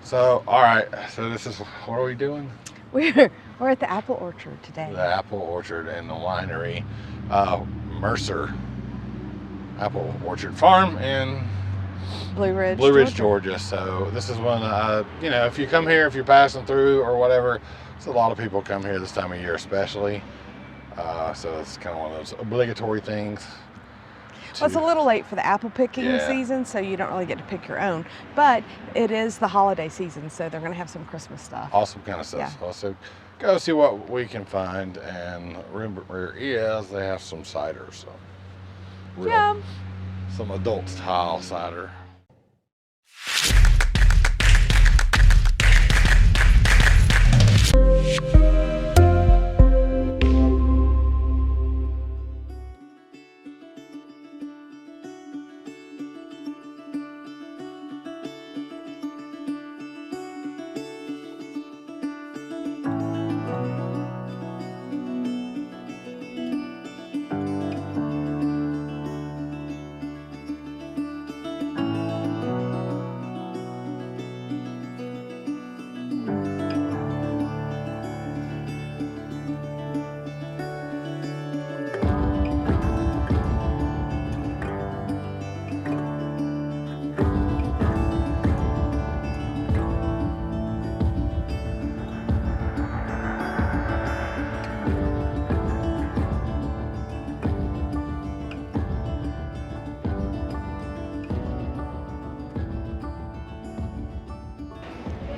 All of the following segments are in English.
So, all right. So this is, what are we doing? We're at the apple orchard today. The apple orchard and the winery, Mercer Apple Orchard Farm in Blue Ridge, Georgia. So this is one, you know, if you come here, if you're passing through or whatever, it's a lot of people come here this time of year, especially. So it's kind of one of those obligatory things. Well, it's a little late for the apple picking season, so you don't really get to pick your own. But it is the holiday season, so they're going to have some Christmas stuff. Awesome kind of stuff. Yeah. So go see what we can find. And remember, yes, they have some cider. So some adult style cider.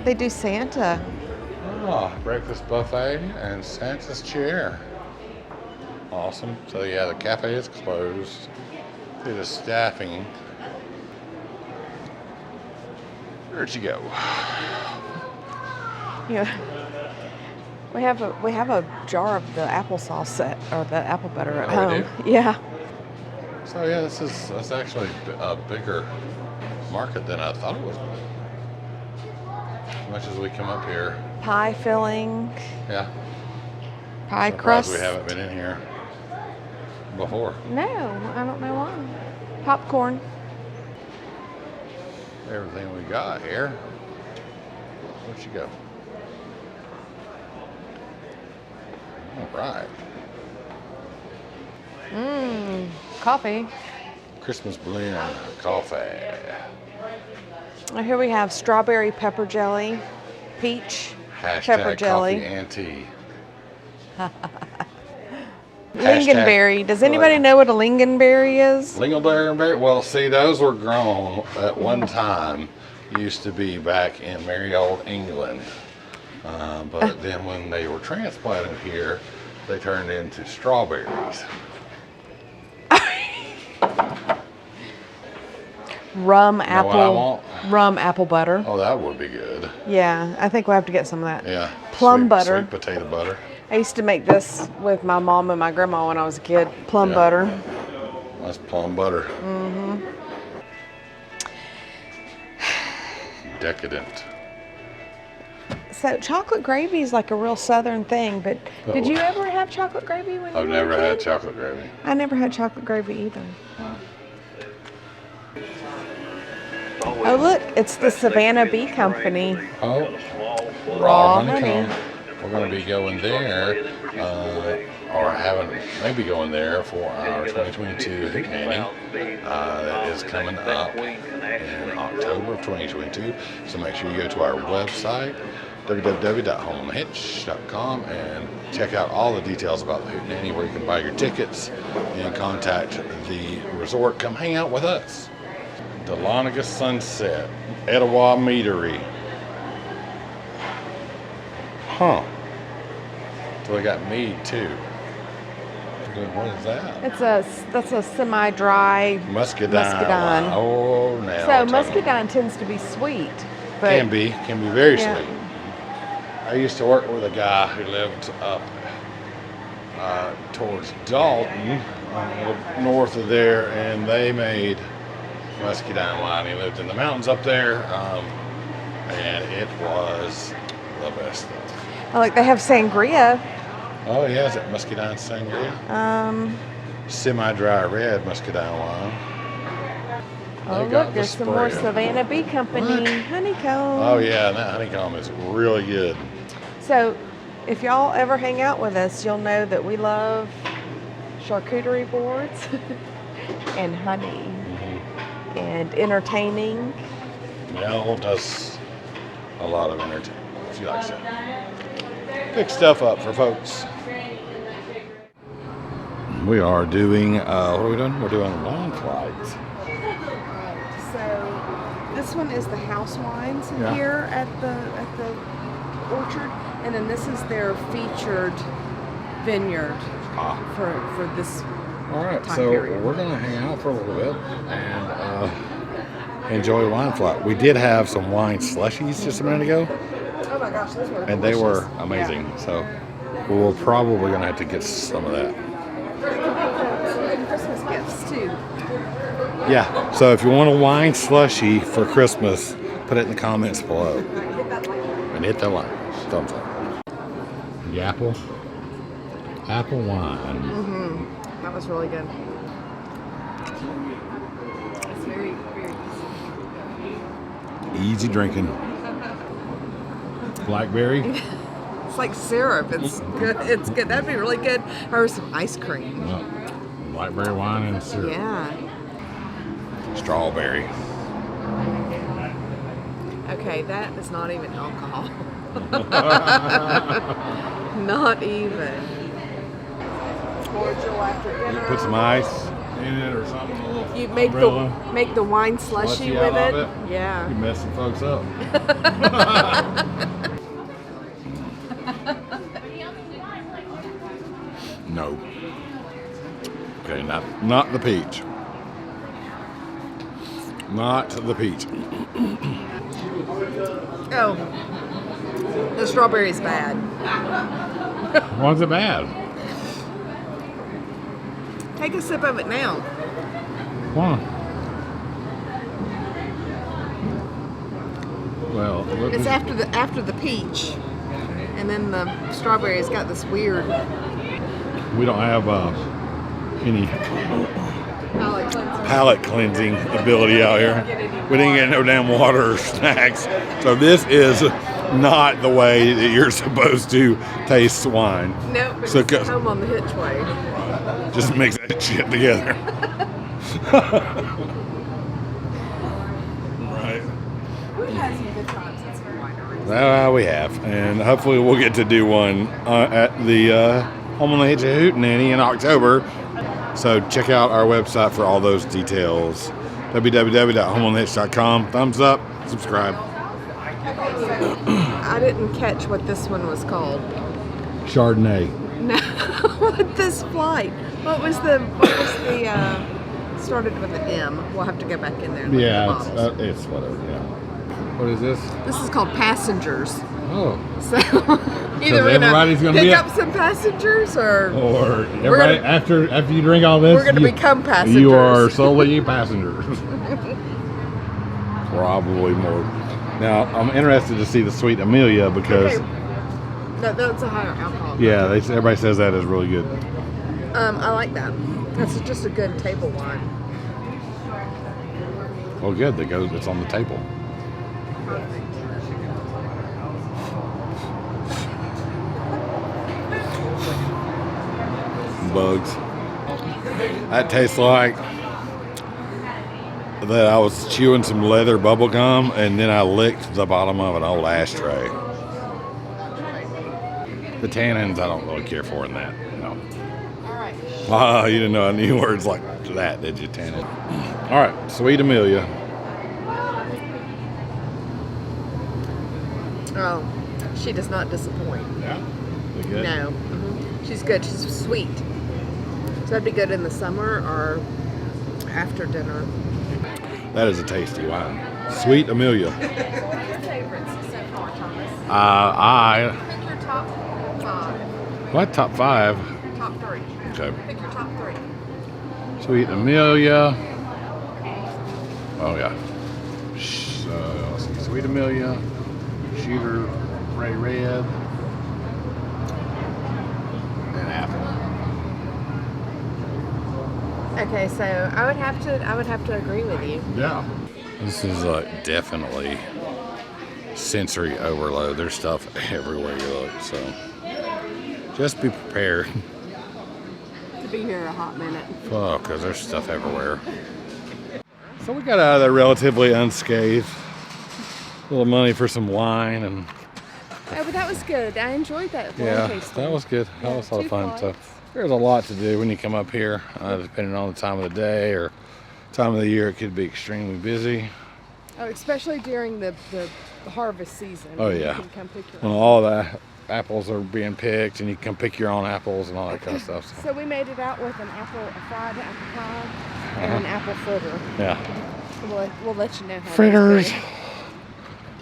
They do Santa. Oh, breakfast buffet and Santa's chair. Awesome. So yeah, the cafe is closed due to staffing. Where'd you go? Yeah. We have a jar of the applesauce set or the apple butter at home. Yeah. So yeah, that's actually a bigger market than I thought it was. As much as we come up here. Pie filling. Yeah. Pie crust. We haven't been in here before. No, I don't know why. Popcorn. Everything we got here. Where'd you go? All right. Coffee. Christmas blend coffee. Here we have strawberry pepper jelly, peach pepper jelly. Coffee and tea. Lingonberry. Does anybody know what a lingonberry is? Lingonberry? Well, see, those were grown at one time. Used to be back in merry old England. But then when they were transplanted here, they turned into strawberries. Rum apple butter. Oh, that would be good. Yeah, I think we'll have to get some of that. Yeah. Plum butter. Sweet potato butter. I used to make this with my mom and my grandma when I was a kid. Plum butter. That's plum butter. Mm-hmm. Decadent. So chocolate gravy is like a real Southern thing, but did you ever have chocolate gravy when you were a kid? I've never had chocolate gravy. I never had chocolate gravy either. Oh look, it's the Savannah Bee Company. Oh, raw honeycomb. We're going to be going there, or maybe going there for our 2022 Hootenanny that is coming up in October of 2022. So make sure you go to our website, www.homeonthehitch.com, and check out all the details about the Hootenanny, where you can buy your tickets and contact the resort. Come hang out with us. Dahlonega Sunset, Etowah Meadery. Huh. So they got mead too. What is that? That's a semi-dry muscadine. Oh, now. So muscadine tends to be sweet. But can be very sweet. I used to work with a guy who lived up towards Dalton, north of there, and they made muscadine wine. He lived in the mountains up there, and it was the best stuff. Oh, like they have sangria. Oh yeah, is it muscadine sangria? Semi-dry red muscadine wine. Oh look, there's some more Savannah Bee Company honeycomb. Oh Oh yeah, and that honeycomb is really good. So, if y'all ever hang out with us, you'll know that we love charcuterie boards and honey and entertaining. Mel does a lot of entertainment. She likes it. Pick stuff up for folks. We are doing, what are we doing? We're doing wine flights. So this one is the house wines Yeah. here at the orchard, and then this is their featured vineyard for this. All right, time so period. we're going to hang out for a little bit and enjoy wine flight. We did have some wine slushies just a minute ago, Oh my gosh, those were and they delicious. were amazing. So we're probably going to have to get some of that. And Christmas gifts too. Yeah, so if you want a wine slushie for Christmas, put it in the comments below. And hit that like, thumbs up. The apple wine. That was really good. It's very, very Easy drinking. Blackberry. It's like syrup. It's good. It's good. That'd be really good. Or some ice cream. Well, blackberry wine and syrup. Yeah. Strawberry. Okay, that is not even alcohol. Not even. Cordial after You dinner. put some ice in it or something. A little You make umbrella. the wine slushy Slushy with out it. of it. Yeah. You messing folks up. No. Okay, not the peach. Not the peach. Oh, the strawberry's bad. Why's it bad? Take a sip of it now. Why? Well, look, It's after the peach, and then the strawberry's got this weird. we don't have any palate cleansing ability out here. We didn't get no damn water or snacks. So this is not the way that you're supposed to taste wine. No, but So it's home on the hitchway. Just mix that shit together. Right. We've had some good times at some wineries. Well, we have. And hopefully we'll get to do one at the Home on the Hitch of Hootenanny in October. So check out our website for all those details. www.homeonthehitch.com. Thumbs up, subscribe. I didn't catch what this one was called. Chardonnay. No, what this flight? What was the started with an M? We'll have to go back in there and look Yeah, at the bottles. it's whatever. Yeah. What is this? This is called Passengers. Oh. So either we're everybody's gonna gonna pick be up some passengers, or Or everybody, gonna- after you drink all this, we're gonna become passengers. You are solely passengers. Probably more. Now I'm interested to see the Sweet Amelia because Okay. That's a higher alcohol. yeah, everybody says that is really good. I like that. That's just a good table wine. Well, good. It's on the table. Perfect. Bugs. That tastes like that I was chewing some leather bubble gum and then I licked the bottom of an old ashtray. The tannins I don't really care for in that. No. All right. Ah, you didn't know I knew words like that, did you, Tannin? All right, Sweet Amelia. Oh, she does not disappoint. Yeah. Is it good? No. She's good. She's sweet. So that'd be good in the summer or after dinner. That is a tasty wine. Sweet Amelia. What are your favorites so far, Thomas? Pick your top 5. What, top 5? Top 3. Okay. Pick your top 3. Sweet Amelia. Oh, yeah. Let's see. Sweet Amelia. Shooter Ray Red. And apple. Okay, so I would have to agree with you. Yeah. This is definitely sensory overload. There's stuff everywhere you look, so just be prepared. To be here a hot minute. Oh, because there's stuff everywhere. So we got out of there relatively unscathed. A little money for some wine and Oh, but that was good. I enjoyed that. yeah, that was good. That was a lot of fun. So there's a lot to do when you come up here, depending on the time of the day or time of the year. It could be extremely busy. Oh, especially during the harvest season. Oh yeah, you can come pick your when all the apples are being picked and you can pick your own apples and all that kind of stuff. So we made it out with a fried apple pie and an apple fritter. Yeah. We'll let you know how Fritters.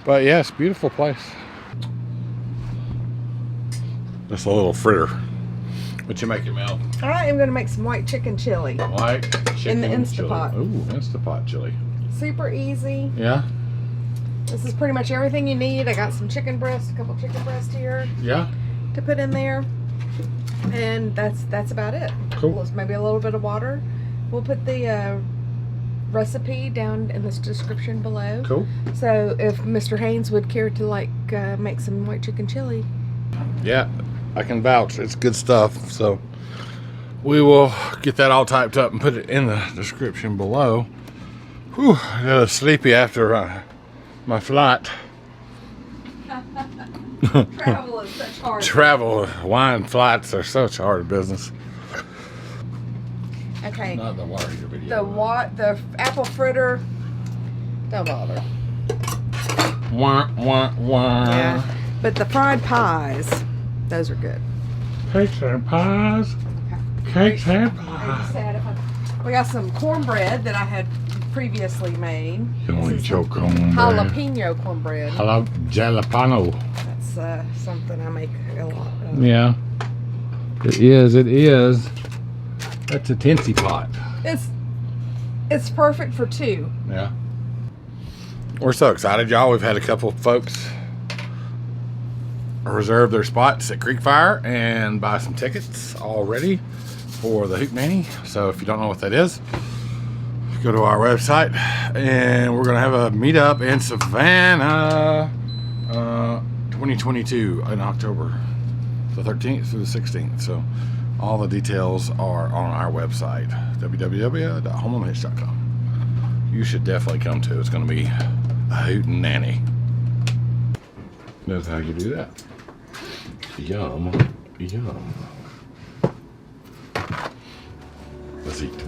But yes, beautiful place. Just a little fritter. What you making, Mel? All right, I'm going to make some white chicken chili. White chicken in the Instapot. chili. Ooh, Instapot chili. Super easy. Yeah. This is pretty much everything you need. I got some chicken breast, a couple chicken breast here. Yeah. To put in there, and that's about it. Cool. Maybe a little bit of water. We'll put the recipe down in the description below. Cool. So if Mr. Haynes would care to make some white chicken chili. Yeah, I can vouch. It's good stuff. So we will get that all typed up and put it in the description below. Whew, I got sleepy after my flight. Travel is such hard. Travel, wine flights are such hard business. Okay. Not the water heater video. The apple fritter. Don't bother. Wah, wah, wah. Yeah. But the fried pies, those are good. Cakes and pies. Cakes and pies. We got some cornbread that I had previously made. You don't eat your cornbread. Jalapeno cornbread. Jalapeno. That's something I make a lot of. Yeah. It is. It is. That's a tinsy pot. It's perfect for two. Yeah. We're so excited, y'all. We've had a couple of folks reserve their spots at Creek Fire and buy some tickets already for the Hootenanny. So if you don't know what that is, go to our website, and we're gonna have a meetup in Savannah 2022 in October the 13th through the 16th. So all the details are on our website, www.homeonhitch.com. You should definitely come to. It's going to be a hootenanny. That's how you do that. Yum, yum. Let's eat.